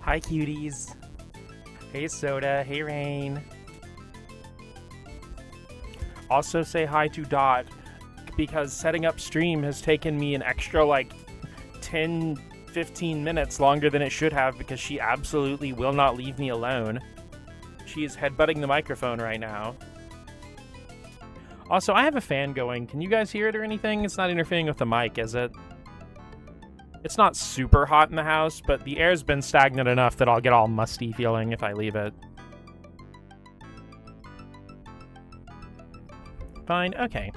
Hi, cuties. Hey, Soda. Hey, Rain. Also say hi to Dot, because setting up stream has taken me an extra, 10, 15 minutes longer than it should have, because she absolutely will not leave me alone. She is headbutting the microphone right now. Also, I have a fan going. Can you guys hear it or anything? It's not interfering with the mic, is it? It's not super hot in the house, but the air's been stagnant enough that I'll get all musty feeling if I leave it. Fine, okay.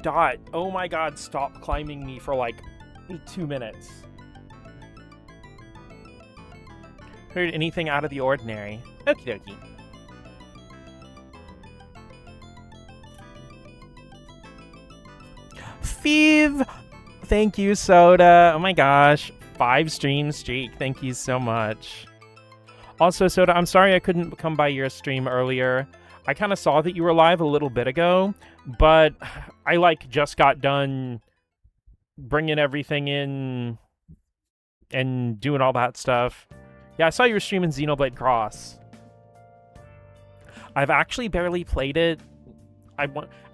Dot, oh my god, stop climbing me for 2 minutes. Heard anything out of the ordinary? Okie dokie. Fev! Thank you, Soda. Oh my gosh. 5 stream streak. Thank you so much. Also, Soda, I'm sorry I couldn't come by your stream earlier. I kind of saw that you were live a little bit ago, but I just got done bringing everything in and doing all that stuff. Yeah, I saw you were streaming Xenoblade Cross. I've actually barely played it. I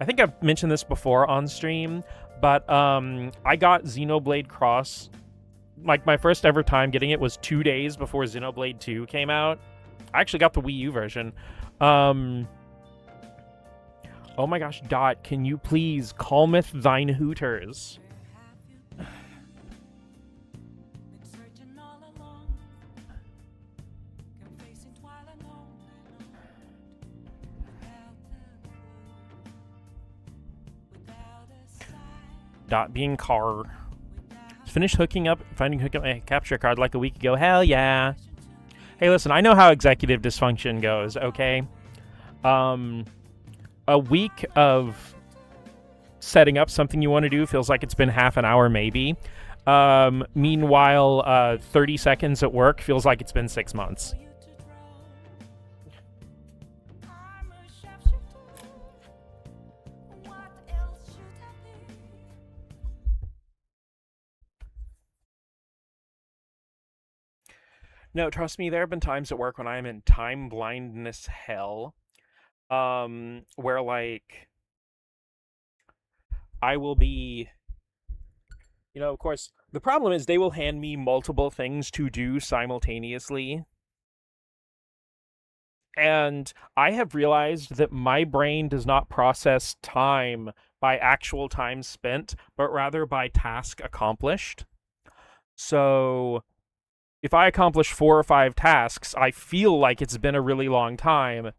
think I've mentioned this before on stream, but I got Xenoblade Cross. My first ever time getting it was 2 days before Xenoblade 2 came out. I actually got the Wii U version. Oh my gosh, Dot, can you please calmeth thine hooters? Dot being car. Finished finding hooking up my capture card like a week ago. Hell yeah. Hey, listen, I know how executive dysfunction goes, okay? A week of setting up something you want to do feels like it's been half an hour, maybe. Meanwhile, 30 seconds at work feels like it's been 6 months. No, trust me, there have been times at work when I'm in time blindness hell. Where I will be, of course, the problem is they will hand me multiple things to do simultaneously. And I have realized that my brain does not process time by actual time spent, but rather by task accomplished. So if I accomplish 4 or 5 tasks, I feel like it's been a really long time,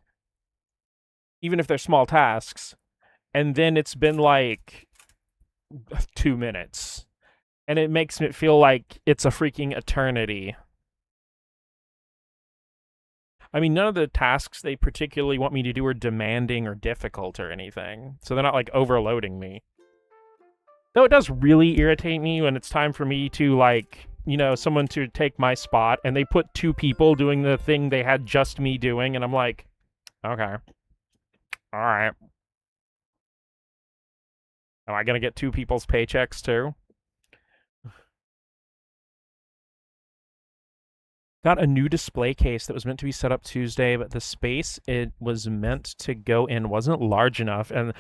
even if they're small tasks, and then it's been 2 minutes, and it makes me feel like it's a freaking eternity. I mean, none of the tasks they particularly want me to do are demanding or difficult or anything, so they're not overloading me. Though it does really irritate me when it's time for me to someone to take my spot, and they put 2 people doing the thing they had just me doing, and I'm like, okay. Alright. Am I gonna get 2 people's paychecks, too? Got a new display case that was meant to be set up Tuesday, but the space it was meant to go in wasn't large enough, and...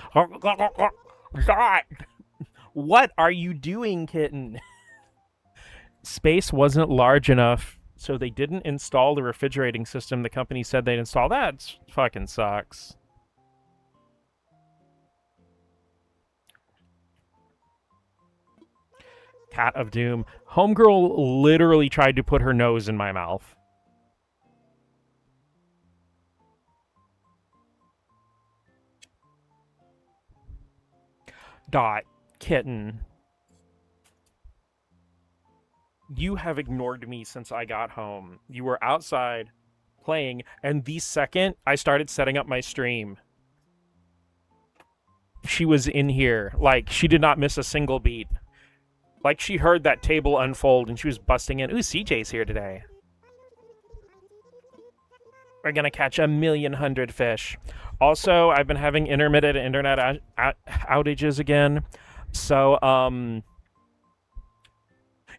What are you doing, kitten? Space wasn't large enough, so they didn't install the refrigerating system the company said they'd install. That fucking sucks. Cat of Doom. Homegirl literally tried to put her nose in my mouth. Dot. Kitten. You have ignored me since I got home. You were outside playing, and the second I started setting up my stream, she was in here. She did not miss a single beat. She heard that table unfold, and she was busting in. Ooh, CJ's here today. We're gonna catch 1,100,000 fish. Also, I've been having intermittent internet outages again. So,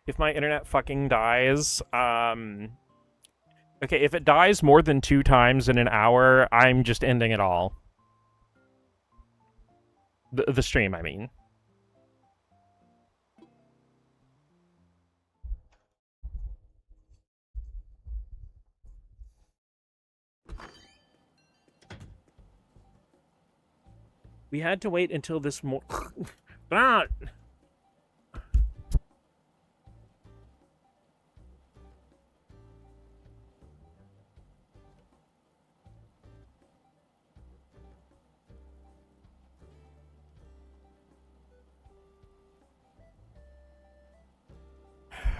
If my internet fucking dies, okay, if it dies more than 2 times in an hour, I'm just ending it all. The stream, I mean. We had to wait until this Ah!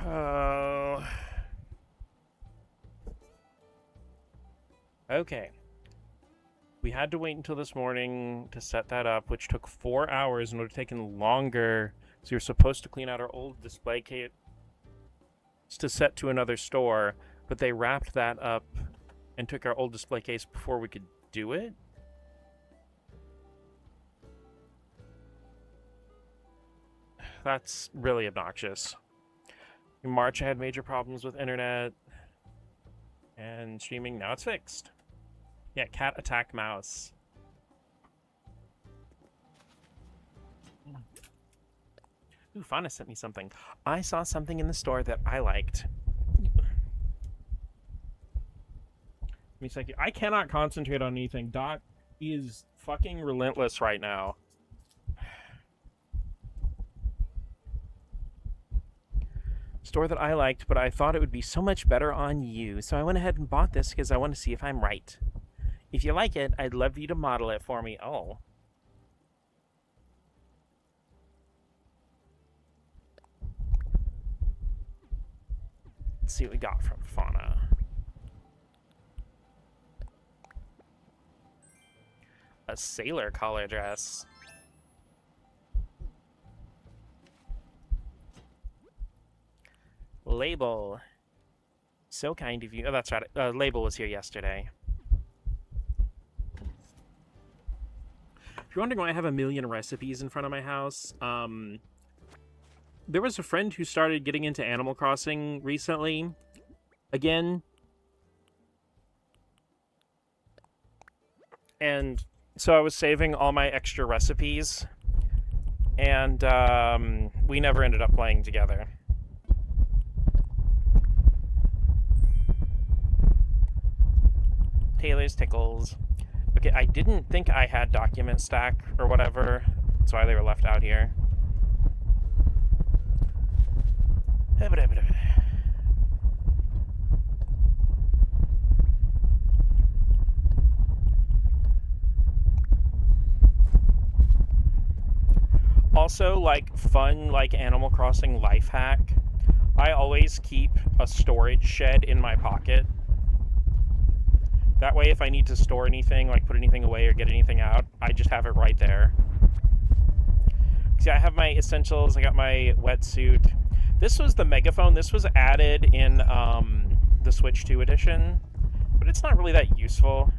Oh. Okay. We had to wait until this morning to set that up, which took 4 hours and would have taken longer. So we were supposed to clean out our old display case to set to another store, but they wrapped that up and took our old display case before we could do it. That's really obnoxious. In March, I had major problems with internet and streaming. Now it's fixed. Yeah, cat attack mouse. Ooh, Fauna sent me something. I saw something in the store that I liked. I cannot concentrate on anything. Dot is fucking relentless right now. Store that I liked, but I thought it would be so much better on you. So I went ahead and bought this because I want to see if I'm right. If you like it, I'd love you to model it for me. Oh. Let's see what we got from Fauna. A sailor collar dress. Label. So kind of you. Oh, that's right. Label was here yesterday. If you're wondering why I have a million recipes in front of my house, there was a friend who started getting into Animal Crossing recently. Again. And so I was saving all my extra recipes. And we never ended up playing together. Taylor's Tickles. Okay, I didn't think I had document stack or whatever. That's why they were left out here. Also, like, fun, like, Animal Crossing life hack. I always keep a storage shed in my pocket. That way, if I need to store anything, like put anything away or get anything out, I just have it right there. See, I have my essentials. I got my wetsuit. This was the megaphone. This was added in the Switch 2 edition, but it's not really that useful.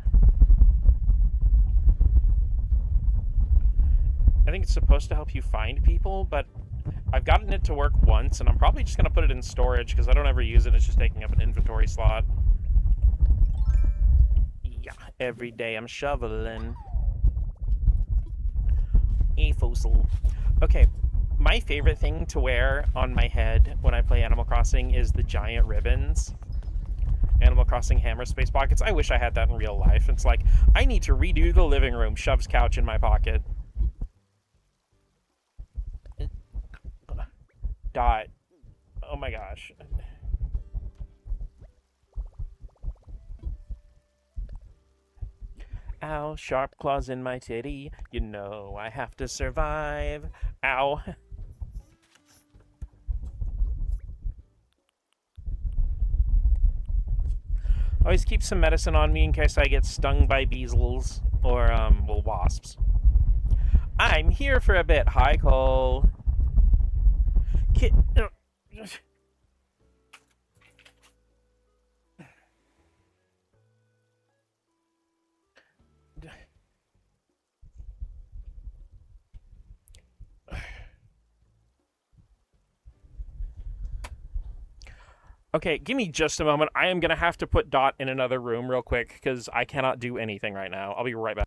I think it's supposed to help you find people, but I've gotten it to work once, and I'm probably just going to put it in storage because I don't ever use it. It's just taking up an inventory slot. Yeah, every day I'm shoveling. A fossil. Okay, my favorite thing to wear on my head when I play Animal Crossing is the giant ribbons. Animal Crossing hammer space pockets. I wish I had that in real life. It's like, I need to redo the living room. Shoves couch in my pocket. Dot. Oh my gosh. Ow, sharp claws in my titty. You know I have to survive. Ow. Always keep some medicine on me in case I get stung by beezles or, well, wasps. I'm here for a bit. Hi, Cole. Okay, give me just a moment. I am gonna have to put Dot in another room real quick because I cannot do anything right now. I'll be right back.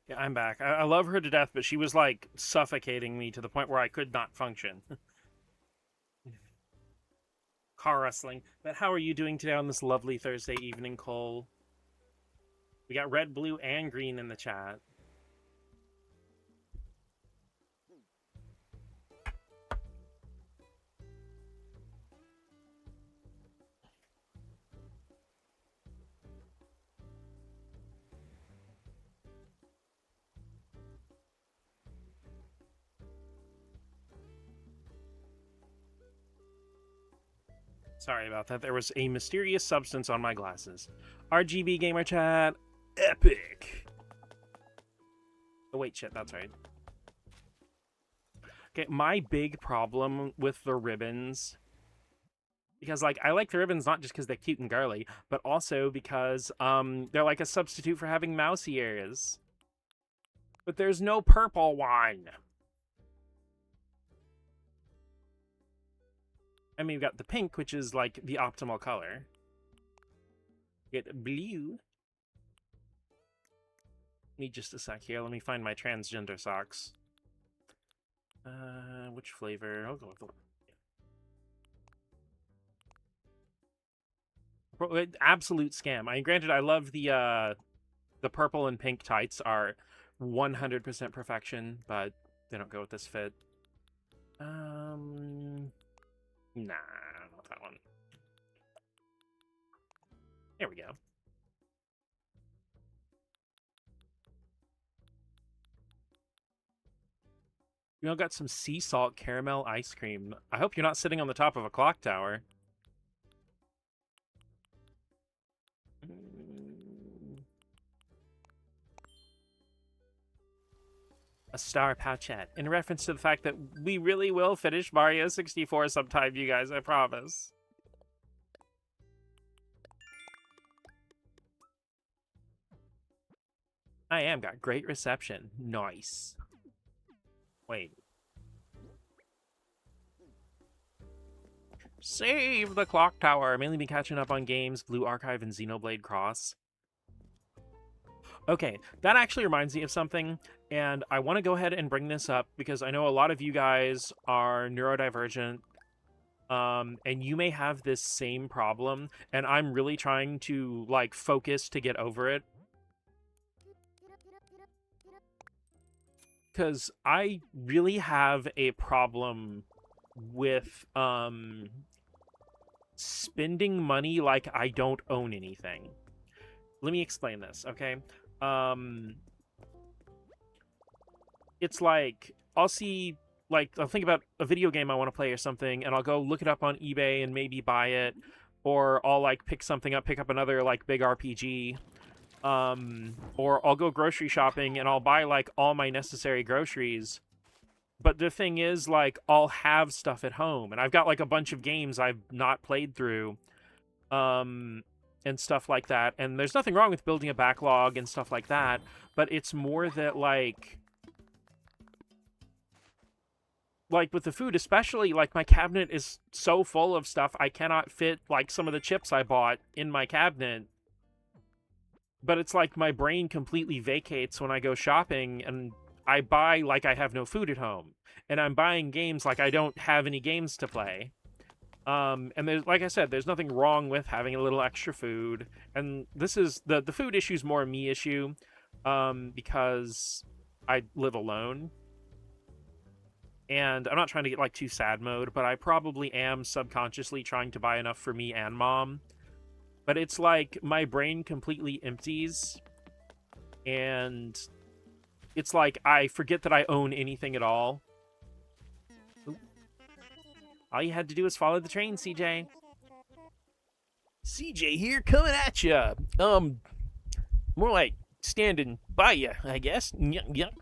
Yeah, I'm back. I love her to death, but she was like suffocating me to the point where I could not function. Car wrestling. But how are you doing today on this lovely Thursday evening, Cole? We got red, blue, and green in the chat. Sorry about that. There was a mysterious substance on my glasses. RGB Gamer Chat. Epic. Oh, wait, shit. That's right. Okay, my big problem with the ribbons... Because, like, I like the ribbons not just because they're cute and girly, but also because, they're like a substitute for having mouse ears. But there's no purple one. I mean, we've got the pink, which is, like, the optimal color. Get blue. Need just a sec here. Let me find my transgender socks. Which flavor? I'll go with the... Absolute scam. I mean, granted, I love the purple and pink tights are 100% perfection, but they don't go with this fit. Nah, not that one. There we go. We all got some sea salt caramel ice cream. I hope you're not sitting on the top of a clock tower. A star pouchette. In reference to the fact that we really will finish Mario 64 sometime, you guys, I promise. I am got great reception. Nice. Wait. Save the clock tower. Mainly been catching up on games, Blue Archive and Xenoblade Cross. Okay, that actually reminds me of something, and I want to go ahead and bring this up because I know a lot of you guys are neurodivergent, and you may have this same problem, and I'm really trying to, like, focus to get over it. Because I really have a problem with, spending money like I don't own anything. Let me explain this, okay? It's like, I'll see, like, I'll think about a video game I want to play or something, and I'll go look it up on eBay and maybe buy it, or I'll, like, pick up another, like, big RPG, or I'll go grocery shopping and I'll buy, like, all my necessary groceries. But the thing is, like, I'll have stuff at home, and I've got, like, a bunch of games I've not played through, and stuff like that, and there's nothing wrong with building a backlog and stuff like that, but it's more that, like with the food especially, like, my cabinet is so full of stuff I cannot fit, like, some of the chips I bought in my cabinet. But it's like my brain completely vacates when I go shopping, and I buy like I have no food at home, and I'm buying games like I don't have any games to play. And there's, like I said, there's nothing wrong with having a little extra food, and this is the food issue is more a me issue, because I live alone. And I'm not trying to get, like, too sad mode, but I probably am subconsciously trying to buy enough for me and Mom. But it's like my brain completely empties, and it's like I forget that I own anything at all. Ooh. All you had to do was follow the train, CJ. CJ here, coming at ya. More like standing by ya, I guess. Yep.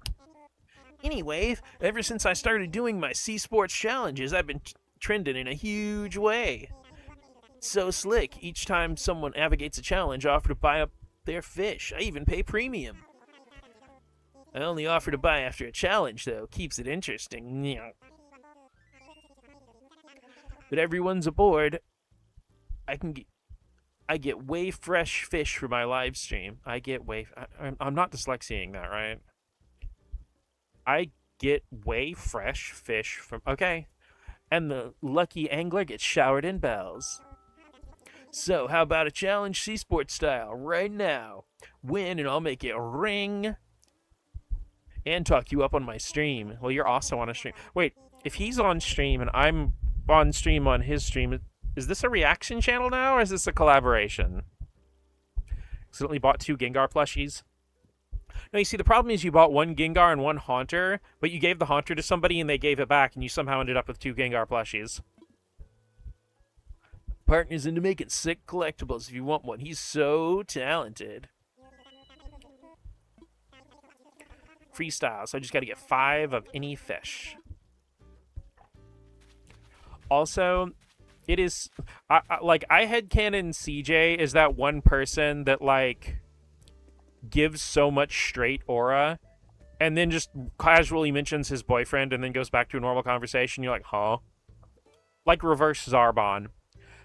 Anyway, ever since I started doing my Sea Sports challenges, I've been trending in a huge way. So slick, each time someone navigates a challenge, I offer to buy up their fish. I even pay premium. I only offer to buy after a challenge, though. Keeps it interesting. But everyone's aboard. I get way fresh fish for my live stream. I'm not dyslexiating that, right? I get way fresh fish from... Okay. And the lucky angler gets showered in bells. So, how about a challenge Sea Sports style right now? Win and I'll make it ring. And talk you up on my stream. Well, you're also on a stream. Wait, if he's on stream and I'm on stream on his stream, is this a reaction channel now, or is this a collaboration? Accidentally bought 2 Gengar plushies. No, you see, the problem is you bought 1 Gengar and 1 Haunter, but you gave the Haunter to somebody and they gave it back, and you somehow ended up with 2 Gengar plushies. Partner's into making sick collectibles if you want one. He's so talented. Freestyle, so I just gotta get 5 of any fish. Also, it is... I headcanon CJ is that one person that, like, gives so much straight aura and then just casually mentions his boyfriend and then goes back to a normal conversation. You're like, huh? Like reverse Zarbon.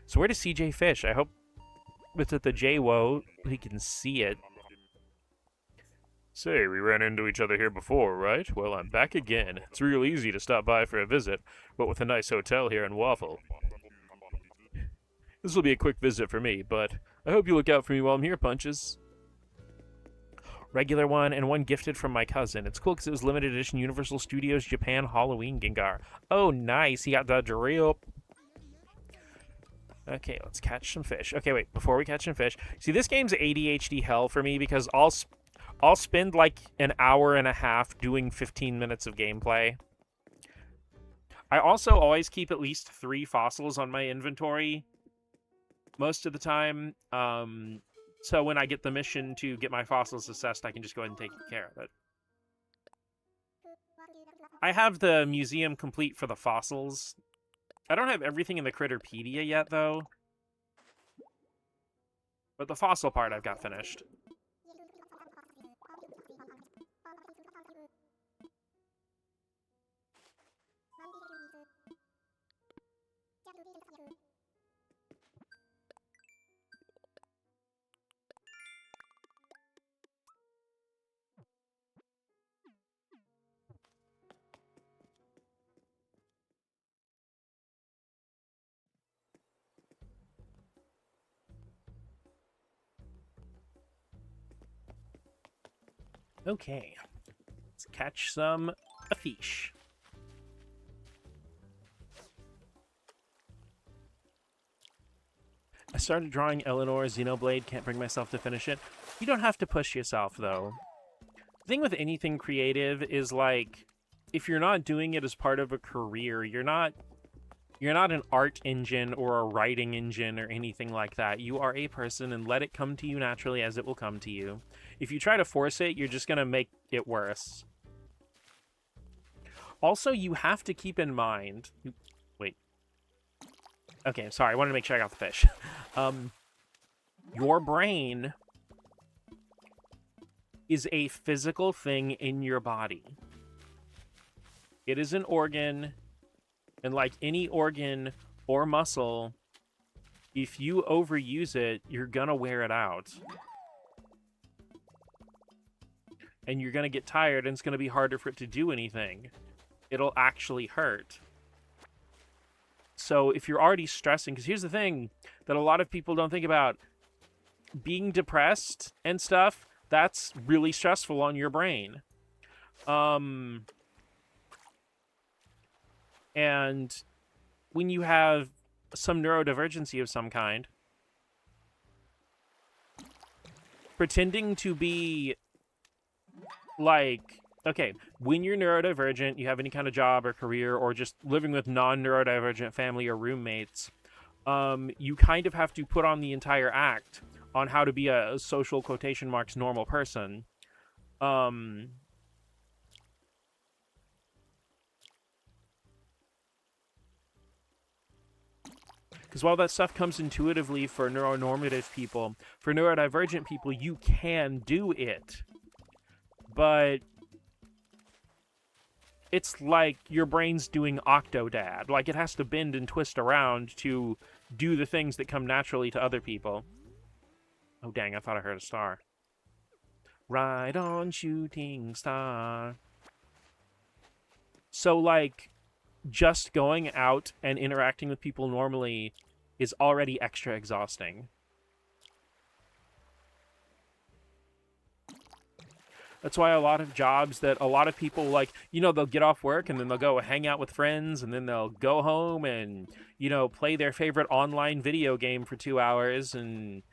So where does CJ fish? I hope it's at the JWO. He can see it. Say, we ran into each other here before, right? Well, I'm back again. It's real easy to stop by for a visit, but with a nice hotel here in Waffle. This will be a quick visit for me, but I hope you look out for me while I'm here, Punches. Regular one and 1 gifted from my cousin. It's cool because it was limited edition Universal Studios Japan Halloween Gengar. Oh, nice. He got the drip. Okay, let's catch some fish. Okay, wait. Before we catch some fish. See, this game's ADHD hell for me because I'll spend like an hour and a half doing 15 minutes of gameplay. I also always keep at least 3 fossils on my inventory most of the time. So when I get the mission to get my fossils assessed, I can just go ahead and take care of it. I have the museum complete for the fossils. I don't have everything in the Critterpedia yet, though. But the fossil part I've got finished. Okay, let's catch some fish. I started drawing Eleanor's Xenoblade, can't bring myself to finish it. You don't have to push yourself, though. The thing with anything creative is, like, if you're not doing it as part of a career, you're not an art engine or a writing engine or anything like that. You are a person, and let it come to you naturally as it will come to you. If you try to force it, you're just going to make it worse. Also, you have to keep in mind... Wait. Okay, sorry. I wanted to make sure I got the fish. Your brain is a physical thing in your body. It is an organ... And like any organ or muscle, if you overuse it, you're gonna wear it out. And you're gonna get tired, and it's gonna be harder for it to do anything. It'll actually hurt. So if you're already stressing, because here's the thing that a lot of people don't think about. Being depressed and stuff, that's really stressful on your brain. And when you have some neurodivergency of some kind, pretending to be like, okay, when you're neurodivergent, you have any kind of job or career, or just living with non-neurodivergent family or roommates, you kind of have to put on the entire act on how to be a social quotation marks normal person. Because while that stuff comes intuitively for neuronormative people, for neurodivergent people, you can do it. But it's like your brain's doing Octodad. Like, it has to bend and twist around to do the things that come naturally to other people. Oh, dang, I thought I heard a star. Ride on, shooting star. So, like, just going out and interacting with people normally is already extra exhausting. That's why a lot of jobs that a lot of people, like, you know, they'll get off work and then they'll go hang out with friends and then they'll go home and, you know, play their favorite online video game for 2 hours and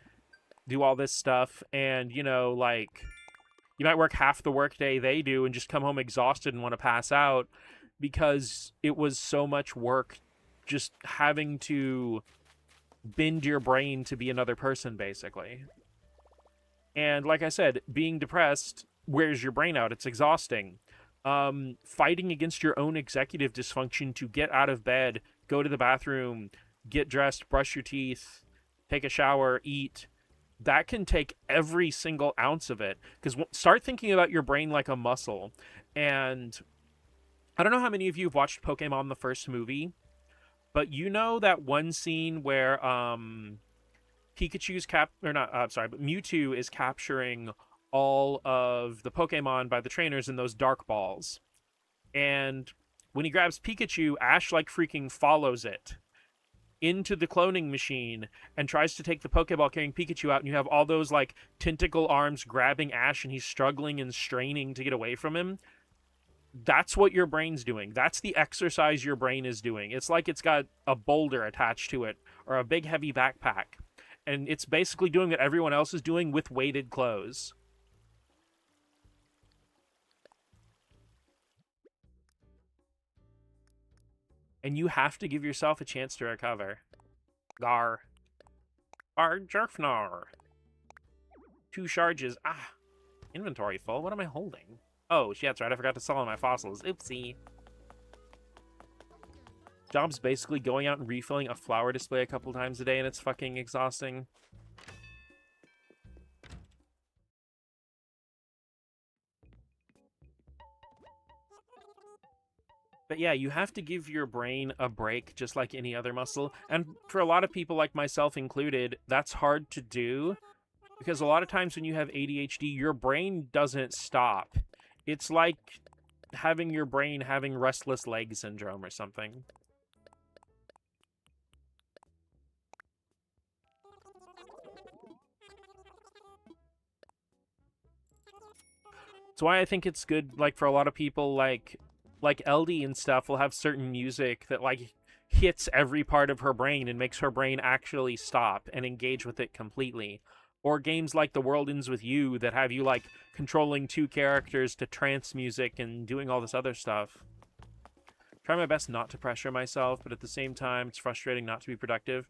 do all this stuff. And, you know, like, you might work half the workday they do and just come home exhausted and want to pass out because it was so much work just having to bend your brain to be another person, basically. And like I said, being depressed wears your brain out. It's exhausting. Fighting against your own executive dysfunction to get out of bed, go to the bathroom, get dressed, brush your teeth, take a shower, eat, that can take every single ounce of it. Because start thinking about your brain like a muscle. And I don't know how many of you have watched Pokemon the first movie, but you know that one scene where Pikachu's but Mewtwo is capturing all of the Pokemon by the trainers in those dark balls. And when he grabs Pikachu, Ash like freaking follows it into the cloning machine and tries to take the Pokeball carrying Pikachu out, and you have all those like tentacle arms grabbing Ash and he's struggling and straining to get away from him. That's what your brain's doing. That's the exercise your brain is doing. It's like it's got a boulder attached to it or a big heavy backpack. And it's basically doing what everyone else is doing with weighted clothes. And you have to give yourself a chance to recover. Gar. Jerfnar. 2 charges. Ah. Inventory full. What am I holding? Oh, yeah, that's right. I forgot to sell all my fossils. Oopsie. Job's basically going out and refilling a flower display a couple times a day, and it's fucking exhausting. But yeah, you have to give your brain a break just like any other muscle. And for a lot of people, like myself included, that's hard to do. Because a lot of times when you have ADHD, your brain doesn't stop. It's like having your brain having restless leg syndrome or something. That's why I think it's good, like, for a lot of people, like LD and stuff will have certain music that, like, hits every part of her brain and makes her brain actually stop and engage with it completely. Or games like The World Ends With You that have you, like, controlling 2 characters to trance music and doing all this other stuff. Try my best not to pressure myself, but at the same time, it's frustrating not to be productive.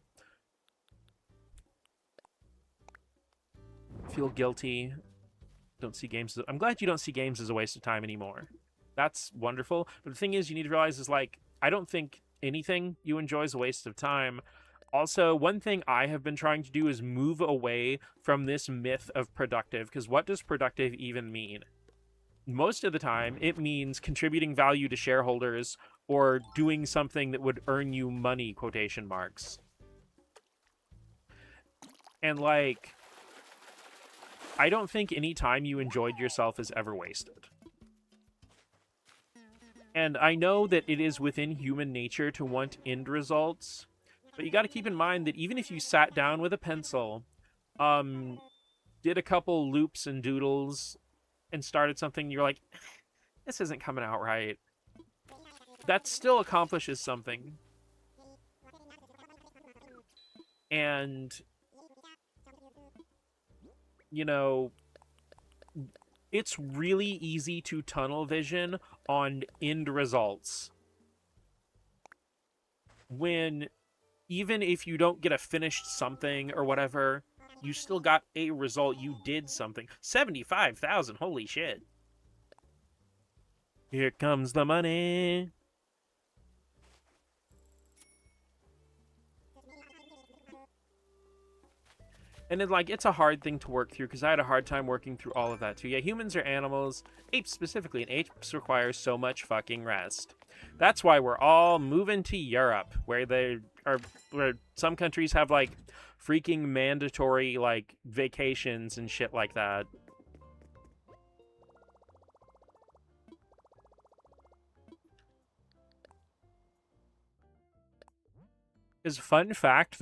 Feel guilty. Don't see games I'm glad you don't see games as a waste of time anymore. That's wonderful. But the thing is, you need to realize is, like, I don't think anything you enjoy is a waste of time. Also, one thing I have been trying to do is move away from this myth of productive, because what does productive even mean? Most of the time, it means contributing value to shareholders or doing something that would earn you money, quotation marks. And, like, I don't think any time you enjoyed yourself is ever wasted. And I know that it is within human nature to want end results, but you got to keep in mind that even if you sat down with a pencil, did a couple loops and doodles, and started something, you're like, this isn't coming out right. that still accomplishes something. And, you know, it's really easy to tunnel vision on end results when, even if you don't get a finished something or whatever, you still got a result. You did something. 75,000, holy shit. Here comes the money. And then, like, it's a hard thing to work through because I had a hard time working through all of that too. Yeah, humans are animals, apes specifically, and apes require so much fucking rest. That's why we're all moving to Europe, where some countries have like freaking mandatory like vacations and shit like that. Is fun fact,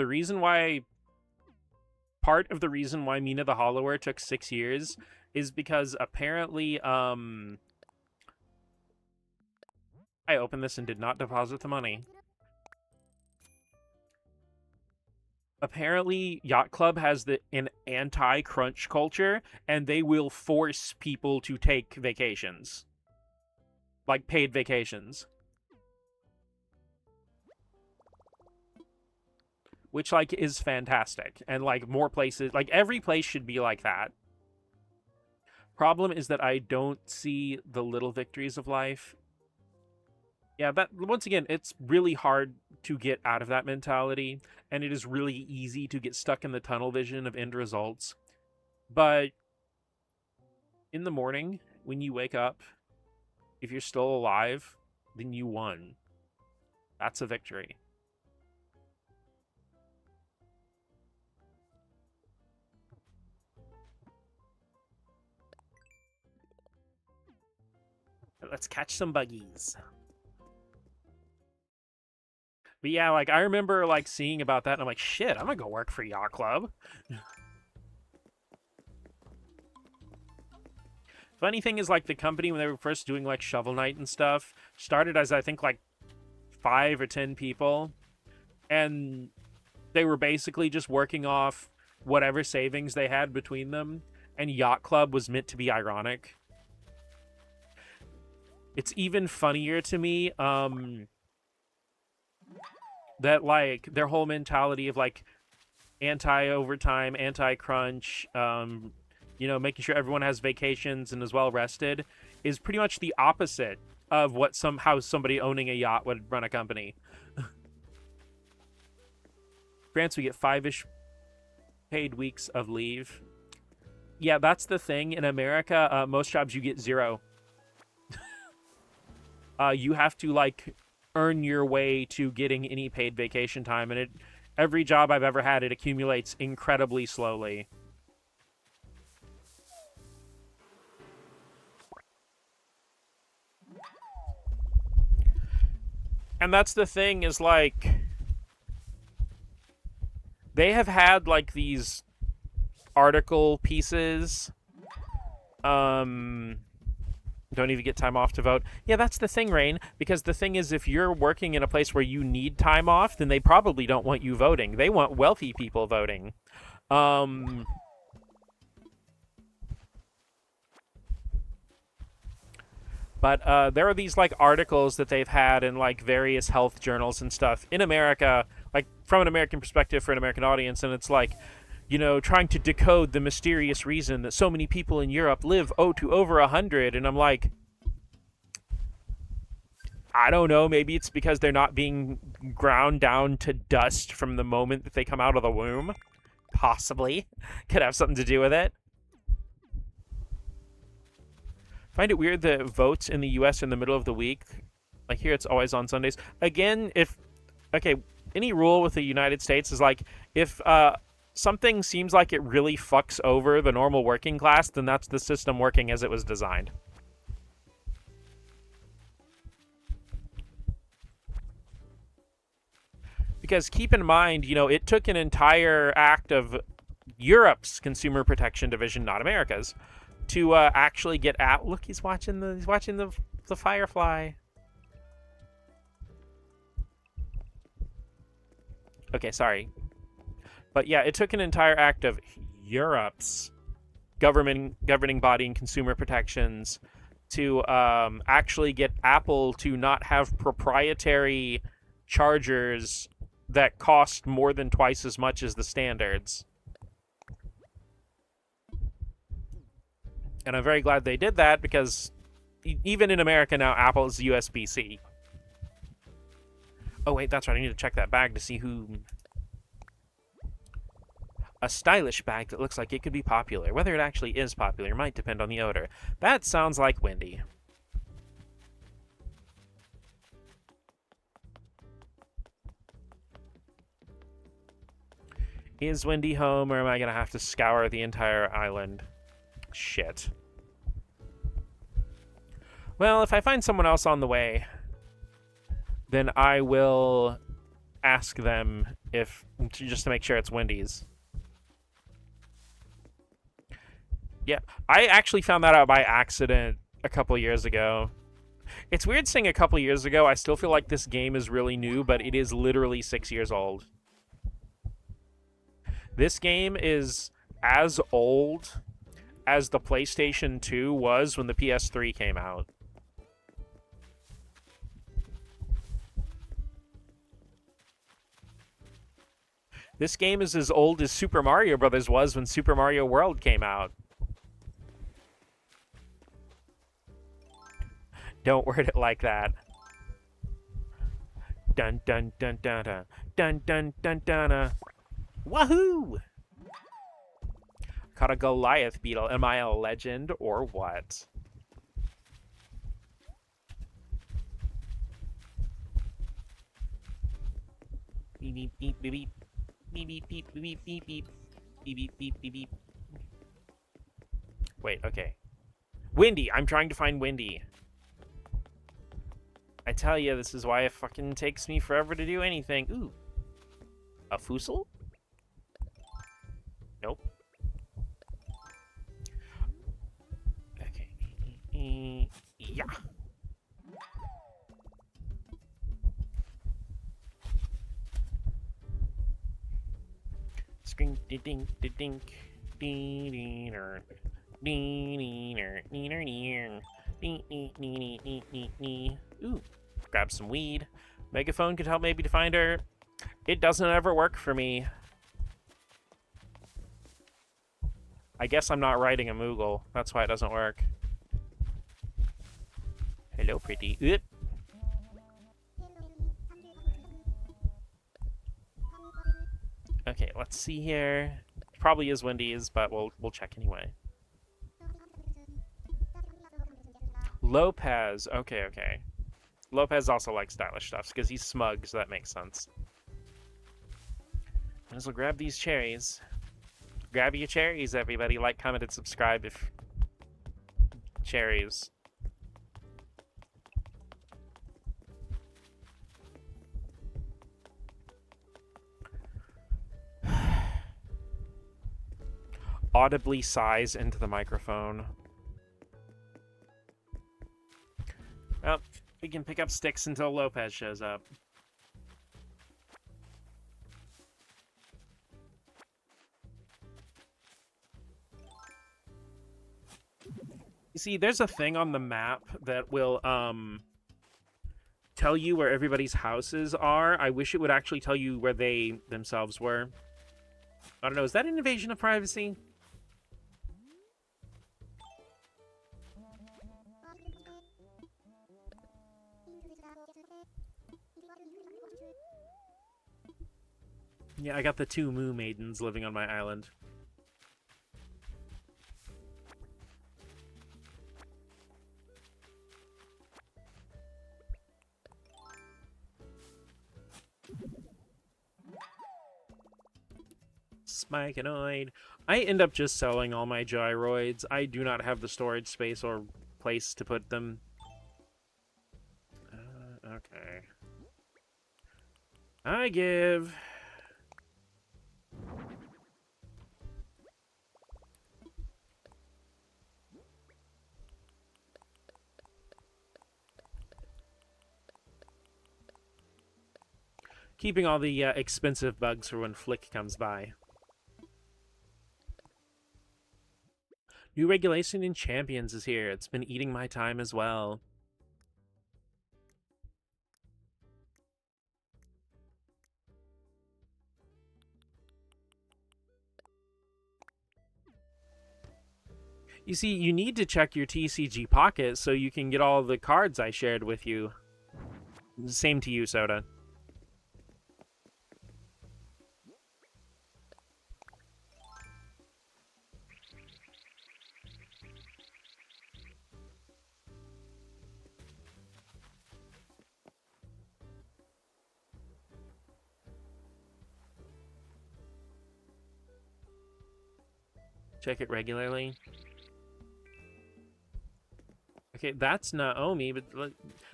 part of the reason why Mina the Hollower took 6 years is because apparently I opened this and did not deposit the money. Apparently Yacht Club has an anti-crunch culture, and they will force people to take vacations. Like paid vacations. Which like is fantastic. And like more places, like every place should be like that. Problem is that I don't see the little victories of life. Yeah, that once again, it's really hard to get out of that mentality, and it is really easy to get stuck in the tunnel vision of end results. But in the morning, when you wake up, if you're still alive, then you won. That's a victory. Let's catch some buggies. But yeah, like I remember like seeing about that and I'm like, shit, I'm gonna go work for Yacht Club. Funny thing is, like, the company, when they were first doing like Shovel Knight and stuff, started as I think like 5 or 10 people, and they were basically just working off whatever savings they had between them, and Yacht Club was meant to be ironic. It's even funnier to me that like their whole mentality of like anti-overtime, anti-crunch, making sure everyone has vacations and is well rested is pretty much the opposite of what how somebody owning a yacht would run a company. France, we get 5-ish paid weeks of leave. Yeah, that's the thing. In America, most jobs you get 0. You have to like earn your way to getting any paid vacation time, and every job I've ever had, it accumulates incredibly slowly. And that's the thing, is like they have had like these article pieces don't even get time off to vote. Yeah, that's the thing, Rain, because the thing is, if you're working in a place where you need time off, then they probably don't want you voting. They want wealthy people voting. But there are these like articles that they've had in like various health journals and stuff in America, like from an American perspective for an American audience, and it's like, trying to decode the mysterious reason that so many people in Europe live to over 100, and I'm like, I don't know, maybe it's because they're not being ground down to dust from the moment that they come out of the womb. Possibly. Could have something to do with it. Find it weird that votes in the US in the middle of the week. Like here, it's always on Sundays. Again, any rule with the United States is like, if something seems like it really fucks over the normal working class, then that's the system working as it was designed. Because keep in mind, it took an entire act of Europe's Consumer Protection Division, not America's, to actually get out. Look, he's watching the Firefly. Okay, sorry. But yeah, it took an entire act of Europe's governing body and consumer protections to actually get Apple to not have proprietary chargers that cost more than twice as much as the standards. And I'm very glad they did that because even in America now, Apple is USB-C. Oh, wait, that's right. I need to check that bag to see who... A stylish bag that looks like it could be popular. Whether it actually is popular might depend on the odor. That sounds like Wendy. Is Wendy home, or am I going to have to scour the entire island? Shit. Well, if I find someone else on the way, then I will ask them if just to make sure it's Wendy's. Yeah, I actually found that out by accident a couple years ago. It's weird saying a couple years ago. I still feel like this game is really new, but it is literally 6 years old. This game is as old as the PlayStation 2 was when the PS3 came out. This game is as old as Super Mario Bros. Was when Super Mario World came out. Don't word it like that. Dun dun dun dun dun dun dun dun dun. Wahoo! Caught a Goliath beetle. Am I a legend or what? Beep beep beep beep beep beep beep beep beep beep beep beep beep beep beep. Wait, okay. Wendy, I'm trying to find Wendy. I tell you, this is why it fucking takes me forever to do anything. Ooh. A Fusel? Nope. Okay. Yeah. Screen ding dink deener Ooh, grab some weed. Megaphone could help maybe to find her. It doesn't ever work for me. I guess I'm not writing a Moogle. That's why it doesn't work. Hello, pretty. Oop. Okay, let's see here. Probably is Wendy's, but we'll check anyway. Lopez. Okay. Lopez also likes stylish stuff because he's smug, so that makes sense. Might as well grab these cherries. Grab your cherries, everybody. Like, comment, and subscribe if... Cherries. Audibly sighs into the microphone. Well, we can pick up sticks until Lopez shows up. You see, there's a thing on the map that will tell you where everybody's houses are. I wish it would actually tell you where they themselves were. I don't know, is that an invasion of privacy? Yeah, I got the 2 Moo Maidens living on my island. Smikenoid. I end up just selling all my gyroids. I do not have the storage space or place to put them. Okay. I give... Keeping all the expensive bugs for when Flick comes by. New regulation in Champions is here. It's been eating my time as well. You see, you need to check your TCG pocket so you can get all the cards I shared with you. Same to you, Soda. Check it regularly. Okay, that's Naomi, but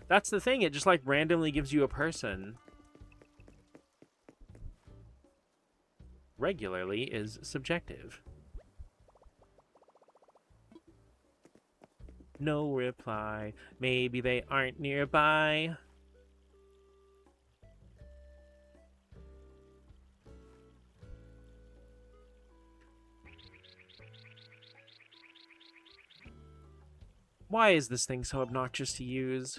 that's the thing. It just, like, randomly gives you a person. Regularly is subjective. No reply. Maybe they aren't nearby. Why is this thing so obnoxious to use?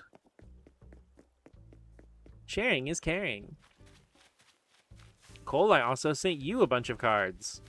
Sharing is caring. Cole, I also sent you a bunch of cards.